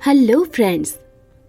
Hello friends,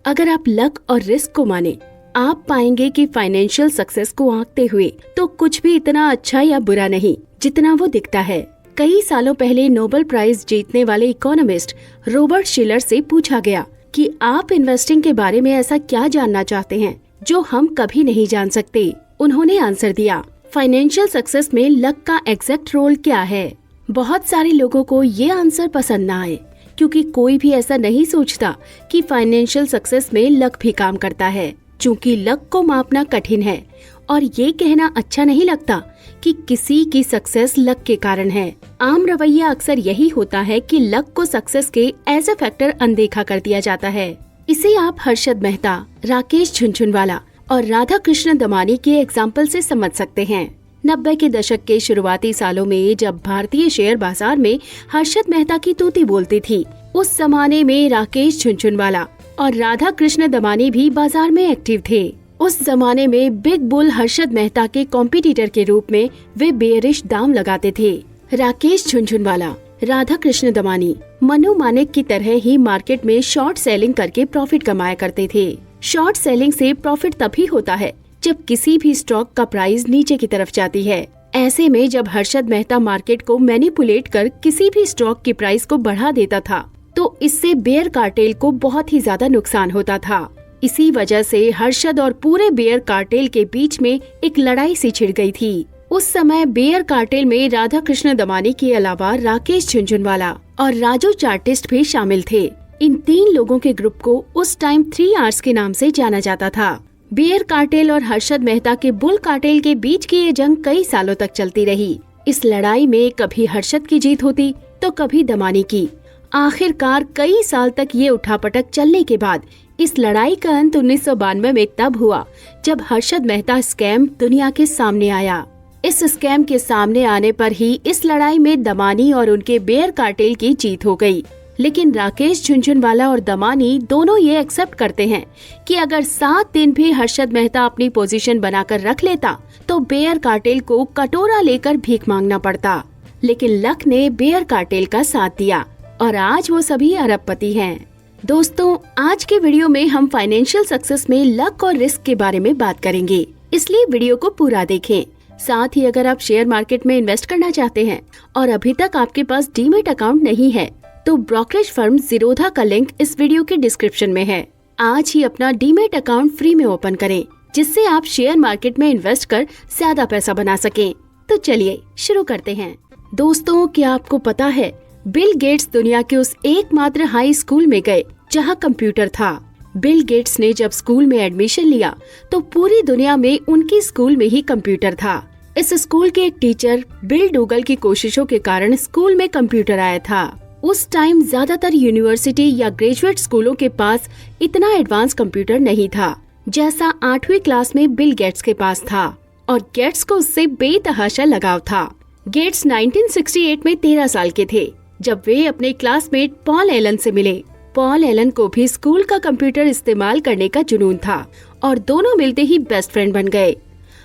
अगर आप luck और रिस्क को माने, आप पाएंगे कि फाइनेंशियल सक्सेस को आंकते हुए तो कुछ भी इतना अच्छा या बुरा नहीं जितना वो दिखता है। कई सालों पहले नोबेल प्राइज जीतने वाले इकोनॉमिस्ट रॉबर्ट शिलर से पूछा गया कि आप इन्वेस्टिंग के बारे में ऐसा क्या जानना चाहते हैं जो हम कभी नहीं जान सकते। उन्होंने आंसर दिया, फाइनेंशियल सक्सेस में लक का एग्जैक्ट रोल क्या है। बहुत सारे लोगों को ये आंसर पसंद न आए क्योंकि कोई भी ऐसा नहीं सोचता कि फाइनेंशियल सक्सेस में लक भी काम करता है। चूँकि लक को मापना कठिन है और ये कहना अच्छा नहीं लगता कि किसी की सक्सेस लक के कारण है। आम रवैया अक्सर यही होता है कि लक को सक्सेस के एज ए फैक्टर अनदेखा कर दिया जाता है। इसे आप हर्षद मेहता, राकेश झुनझुनवाला और राधा कृष्ण दमानी के एग्जाम्पल से समझ सकते हैं। 90 के दशक के शुरुआती सालों में जब भारतीय शेयर बाजार में हर्षद मेहता की तूती बोलती थी, उस जमाने में राकेश झुनझुनवाला और राधा कृष्ण दमानी भी बाजार में एक्टिव थे। उस जमाने में बिग बुल हर्षद मेहता के कॉम्पिटिटर के रूप में वे बेयरिश दाम लगाते थे। राकेश झुनझुनवाला, राधा कृष्ण दमानी मनु मानिक की तरह ही मार्केट में शॉर्ट सेलिंग करके प्रॉफिट कमाया करते थे। शॉर्ट सेलिंग से प्रॉफिट तभी होता है जब किसी भी स्टॉक का प्राइस नीचे की तरफ जाती है। ऐसे में जब हर्षद मेहता मार्केट को मैनिपुलेट कर किसी भी स्टॉक की प्राइस को बढ़ा देता था तो इससे बेयर कार्टेल को बहुत ही ज्यादा नुकसान होता था। इसी वजह से हर्षद और पूरे बेयर कार्टेल के बीच में एक लड़ाई सी छिड़ गई थी। उस समय बेयर कार्टेल में राधा कृष्ण दमानी के अलावा राकेश झुनझुनवाला और राजू चार्टिस्ट भी शामिल थे। इन 3 लोगों के ग्रुप को उस टाइम 3 आवर्स के नाम से जाना जाता था। बेयर कार्टेल और हर्षद मेहता के बुल कार्टेल के बीच की ये जंग कई सालों तक चलती रही। इस लड़ाई में कभी हर्षद की जीत होती तो कभी दमानी की। आखिरकार कई साल तक ये उठापटक चलने के बाद इस लड़ाई का अंत 1992 में तब हुआ जब हर्षद मेहता स्कैम दुनिया के सामने आया। इस स्कैम के सामने आने पर ही इस लड़ाई में दमानी और उनके बेयर कार्टेल की जीत हो गई। लेकिन राकेश झुनझुनवाला और दमानी दोनों ये एक्सेप्ट करते हैं कि अगर 7 दिन भी हर्षद मेहता अपनी पोजीशन बनाकर रख लेता तो बेयर कार्टेल को कटोरा लेकर भीख मांगना पड़ता। लेकिन लक ने बेयर कार्टेल का साथ दिया और आज वो सभी अरबपति हैं। दोस्तों, आज के वीडियो में हम फाइनेंशियल सक्सेस में लक और रिस्क के बारे में बात करेंगे, इसलिए वीडियो को पूरा देखें। साथ ही अगर आप शेयर मार्केट में इन्वेस्ट करना चाहते हैं और अभी तक आपके पास डीमैट अकाउंट नहीं है तो ब्रोकरेज फर्म ज़ीरोधा का लिंक इस वीडियो के डिस्क्रिप्शन में है। आज ही अपना डीमैट अकाउंट फ्री में ओपन करें जिससे आप शेयर मार्केट में इन्वेस्ट कर ज्यादा पैसा बना सकें। तो चलिए शुरू करते हैं। दोस्तों, क्या आपको पता है बिल गेट्स दुनिया के उस एकमात्र हाई स्कूल में गए जहां कंप्यूटर था। बिल गेट्स ने जब स्कूल में एडमिशन लिया तो पूरी दुनिया में उनकी स्कूल में ही कंप्यूटर था। इस स्कूल के एक टीचर बिल डूगल की कोशिशों के कारण स्कूल में कंप्यूटर आया था। उस टाइम ज्यादातर यूनिवर्सिटी या ग्रेजुएट स्कूलों के पास इतना एडवांस कंप्यूटर नहीं था जैसा 8वीं क्लास में बिल गेट्स के पास था, और गेट्स को उससे बेतहाशा लगाव था। गेट्स 1968 में 13 साल के थे जब वे अपने क्लासमेट पॉल एलन से मिले। पॉल एलन को भी स्कूल का कंप्यूटर इस्तेमाल करने का जुनून था और दोनों मिलते ही बेस्ट फ्रेंड बन गए।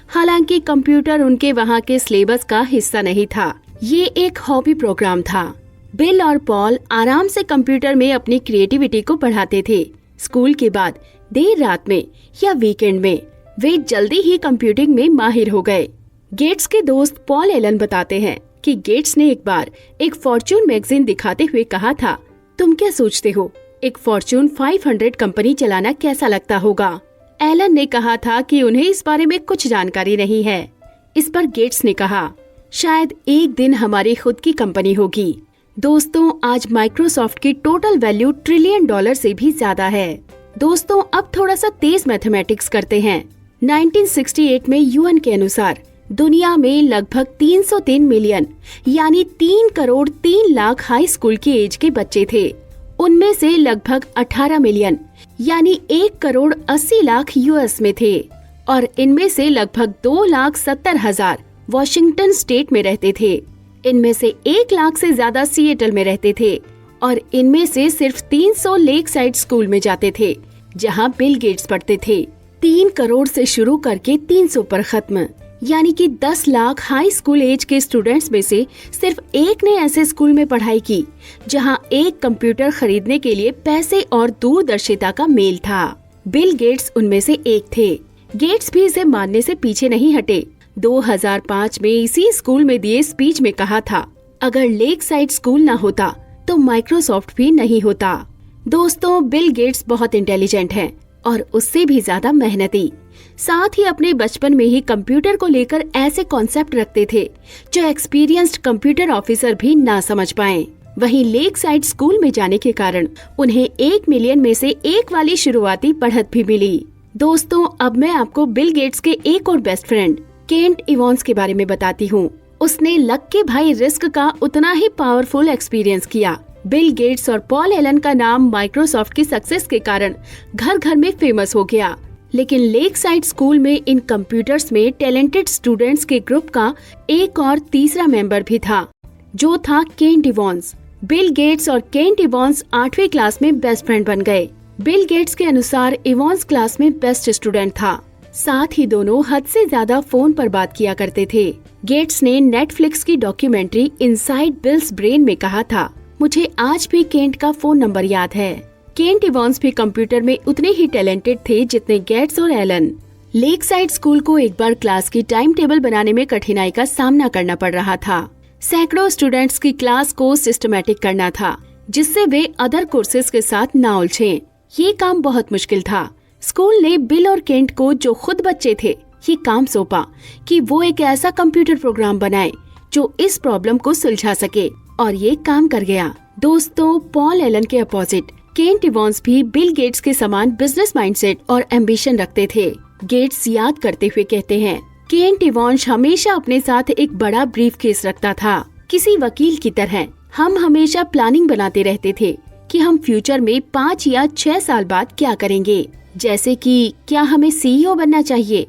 हालांकि कंप्यूटर उनके वहाँ के सिलेबस का हिस्सा नहीं था, ये एक हॉबी प्रोग्राम था। बिल और पॉल आराम से कंप्यूटर में अपनी क्रिएटिविटी को बढ़ाते थे। स्कूल के बाद देर रात में या वीकेंड में वे जल्दी ही कंप्यूटिंग में माहिर हो गए। गेट्स के दोस्त पॉल एलन बताते हैं कि गेट्स ने एक बार एक फॉर्च्यून मैगजीन दिखाते हुए कहा था, तुम क्या सोचते हो, एक फॉर्च्यून 500 कंपनी चलाना कैसा लगता होगा। एलन ने कहा था कि उन्हें इस बारे में कुछ जानकारी नहीं है। इस पर गेट्स ने कहा, शायद एक दिन हमारी खुद की कंपनी होगी। दोस्तों, आज माइक्रोसॉफ्ट की टोटल वैल्यू $1 ट्रिलियन से भी ज्यादा है। दोस्तों, अब थोड़ा सा तेज मैथमेटिक्स करते हैं। 1968 में यूएन के अनुसार दुनिया में लगभग 303 मिलियन यानी 3 करोड़ 3 लाख हाई स्कूल की एज के बच्चे थे। उनमें से लगभग 18 मिलियन यानी 1 करोड़ 80 लाख यूएस में थे और इनमें से लगभग 2,70,000 वॉशिंगटन स्टेट में रहते थे। इनमें से 1 लाख से ज्यादा सिएटल में रहते थे और इनमें से सिर्फ 300 लेक साइड स्कूल में जाते थे जहां बिल गेट्स पढ़ते थे। 3 करोड़ से शुरू करके 300 पर खत्म। यानी कि 10 लाख हाई स्कूल एज के स्टूडेंट्स में से सिर्फ एक ने ऐसे स्कूल में पढ़ाई की जहां एक कंप्यूटर खरीदने के लिए पैसे और दूरदर्शिता का मेल था। बिल गेट्स उनमें से एक थे। गेट्स भी इसे मानने से पीछे नहीं हटे। 2005 में इसी स्कूल में दिए स्पीच में कहा था, अगर लेक साइड स्कूल न होता तो माइक्रोसॉफ्ट भी नहीं होता। दोस्तों, बिल गेट्स बहुत इंटेलिजेंट हैं और उससे भी ज्यादा मेहनती। साथ ही अपने बचपन में ही कंप्यूटर को लेकर ऐसे कॉन्सेप्ट रखते थे जो एक्सपीरियंस्ड कंप्यूटर ऑफिसर भी ना समझ पाए। वहीं लेक साइड स्कूल में जाने के कारण उन्हें 1 मिलियन में से एक वाली शुरुआती बढ़त भी मिली। दोस्तों, अब मैं आपको बिल गेट्स के एक और बेस्ट फ्रेंड केंट इवांस के बारे में बताती हूँ। उसने लक के भाई रिस्क का उतना ही पावरफुल एक्सपीरियंस किया। बिल गेट्स और पॉल एलन का नाम माइक्रोसॉफ्ट की सक्सेस के कारण घर घर में फेमस हो गया, लेकिन लेक साइड स्कूल में इन कंप्यूटर्स में टैलेंटेड स्टूडेंट्स के ग्रुप का एक और तीसरा मेंबर भी था, जो था केंट इवांस। बिल गेट्स और केंट इवांस 8वीं क्लास में बेस्ट फ्रेंड बन गए। बिल गेट्स के अनुसार इवांस क्लास में बेस्ट स्टूडेंट था। साथ ही दोनों हद से ज्यादा फोन पर बात किया करते थे। गेट्स ने नेटफ्लिक्स की डॉक्यूमेंट्री इनसाइड बिल्स ब्रेन में कहा था, मुझे आज भी केंट का फोन नंबर याद है। केंट इवांस भी कंप्यूटर में उतने ही टैलेंटेड थे जितने गेट्स और एलन। लेक साइड स्कूल को एक बार क्लास की टाइम टेबल बनाने में कठिनाई का सामना करना पड़ रहा था। सैकड़ों स्टूडेंट्स की क्लास को सिस्टमैटिक करना था, जिससे वे अदर कोर्सेज के साथ ना उलझें। ये काम बहुत मुश्किल था। स्कूल ने बिल और केंट को, जो खुद बच्चे थे, ये काम सौंपा कि वो एक ऐसा कंप्यूटर प्रोग्राम बनाए जो इस प्रॉब्लम को सुलझा सके, और ये काम कर गया। दोस्तों, पॉल एलन के अपोजिट केंट इवांस भी बिल गेट्स के समान बिजनेस माइंडसेट और एम्बिशन रखते थे। गेट्स याद करते हुए कहते हैं, केंट इवांस हमेशा अपने साथ एक बड़ा ब्रीफ केस रखता था। किसी वकील की तरह हम हमेशा प्लानिंग बनाते रहते थे कि हम फ्यूचर में 5 या 6 साल बाद क्या करेंगे, जैसे कि क्या हमें सीईओ बनना चाहिए,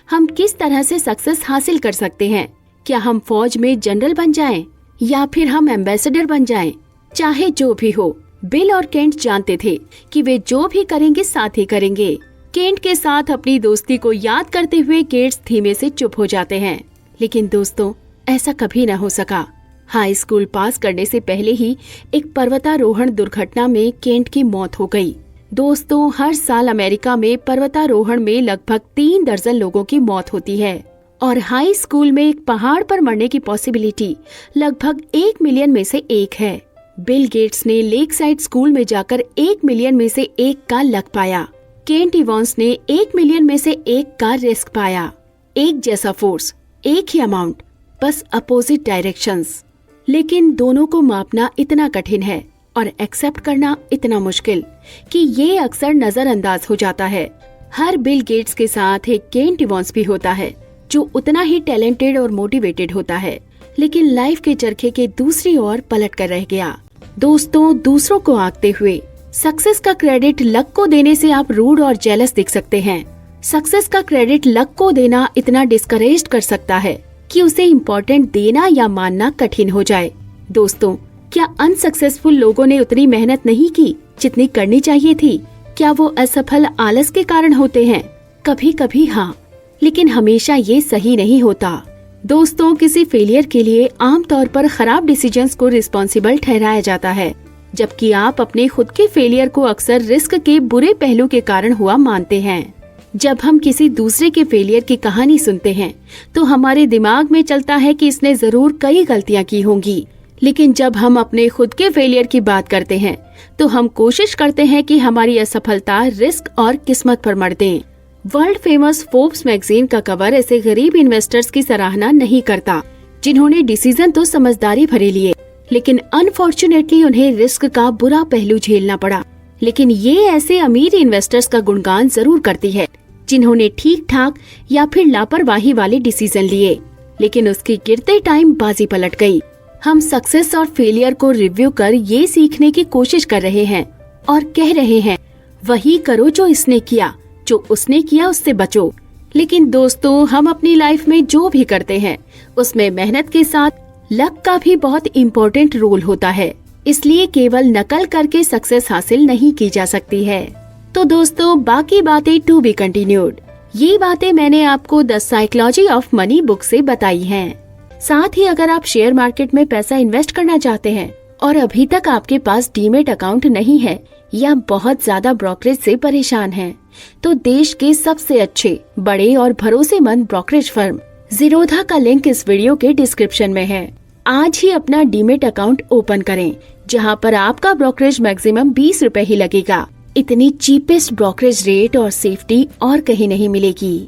हम किस तरह से सक्सेस हासिल कर सकते हैं, क्या हम फौज में जनरल बन जाएं, या फिर हम एम्बेसडर बन जाएं। चाहे जो भी हो, बिल और केंट जानते थे कि वे जो भी करेंगे साथ ही करेंगे। केंट के साथ अपनी दोस्ती को याद करते हुए गेट्स धीमे से चुप हो जाते हैं। लेकिन दोस्तों, ऐसा कभी न हो सका। हाई स्कूल पास करने से पहले ही एक पर्वतारोहण दुर्घटना में केंट की मौत हो गई। दोस्तों, हर साल अमेरिका में पर्वतारोहण में लगभग 3 दर्जन लोगों की मौत होती है और हाई स्कूल में एक पहाड़ पर मरने की पॉसिबिलिटी लगभग 1 मिलियन में से एक है। बिल गेट्स ने लेक साइड स्कूल में जाकर 1 मिलियन में से एक का लक पाया। केंट इवांस ने 1 मिलियन में से एक का रिस्क पाया। एक जैसा फोर्स, एक ही अमाउंट, बस अपोजिट डायरेक्शंस। लेकिन दोनों को मापना इतना कठिन है और एक्सेप्ट करना इतना मुश्किल कि ये अक्सर नजरअंदाज हो जाता है। हर बिल गेट्स के साथ एक केंट इवांस भी होता है जो उतना ही टैलेंटेड और मोटिवेटेड होता है, लेकिन लाइफ के चरखे के दूसरी ओर पलट कर रह गया। दोस्तों, दूसरों को आंकते हुए सक्सेस का क्रेडिट लक को देने से आप रूड और जेलस दिख सकते हैं। सक्सेस का क्रेडिट लक को देना इतना डिस्करेज कर सकता है कि उसे इम्पोर्टेंट देना या मानना कठिन हो जाए। दोस्तों, क्या अनसक्सेसफुल लोगों ने उतनी मेहनत नहीं की जितनी करनी चाहिए थी? क्या वो असफल आलस के कारण होते हैं? कभी कभी हाँ, लेकिन हमेशा ये सही नहीं होता। दोस्तों, किसी फेलियर के लिए आमतौर पर खराब डिसीजंस को रिस्पॉन्सिबल ठहराया जाता है, जबकि आप अपने खुद के फेलियर को अक्सर रिस्क के बुरे पहलू के कारण हुआ मानते हैं। जब हम किसी दूसरे के फेलियर की कहानी सुनते हैं तो हमारे दिमाग में चलता है कि इसने जरूर कई गलतियां की होंगी, लेकिन जब हम अपने खुद के फेलियर की बात करते हैं तो हम कोशिश करते हैं कि हमारी असफलता रिस्क और किस्मत पर मर दें। वर्ल्ड फेमस फोर्ब्स मैगजीन का कवर ऐसे गरीब इन्वेस्टर्स की सराहना नहीं करता जिन्होंने डिसीजन तो समझदारी भरे लिए, लेकिन अनफॉर्चुनेटली उन्हें रिस्क का बुरा पहलू झेलना पड़ा। लेकिन ये ऐसे अमीर इन्वेस्टर्स का गुणगान जरूर करती है जिन्होंने ठीक ठाक या फिर लापरवाही वाले डिसीजन लिए, लेकिन उसके गिरते टाइम बाजी पलट गई। हम सक्सेस और फेलियर को रिव्यू कर ये सीखने की कोशिश कर रहे हैं और कह रहे हैं, वही करो जो इसने किया, जो उसने किया उससे बचो। लेकिन दोस्तों, हम अपनी लाइफ में जो भी करते हैं उसमें मेहनत के साथ लक का भी बहुत इम्पोर्टेंट रोल होता है, इसलिए केवल नकल करके सक्सेस हासिल नहीं की जा सकती है। तो दोस्तों, बाकी बातें टू बी कंटिन्यूड। ये बातें मैंने आपको the psychology of money book से बताई हैं। साथ ही अगर आप शेयर मार्केट में पैसा इन्वेस्ट करना चाहते हैं और अभी तक आपके पास डीमेट अकाउंट नहीं है या बहुत ज्यादा ब्रोकरेज से परेशान हैं, तो देश के सबसे अच्छे, बड़े और भरोसेमंद ब्रोकरेज फर्म ज़ीरोधा का लिंक इस वीडियो के डिस्क्रिप्शन में है। आज ही अपना डीमेट अकाउंट ओपन करें, जहां पर आपका ब्रोकरेज मैक्सिमम 20 रुपए ही लगेगा। इतनी चीपेस्ट ब्रोकरेज रेट और सेफ्टी और कहीं नहीं मिलेगी।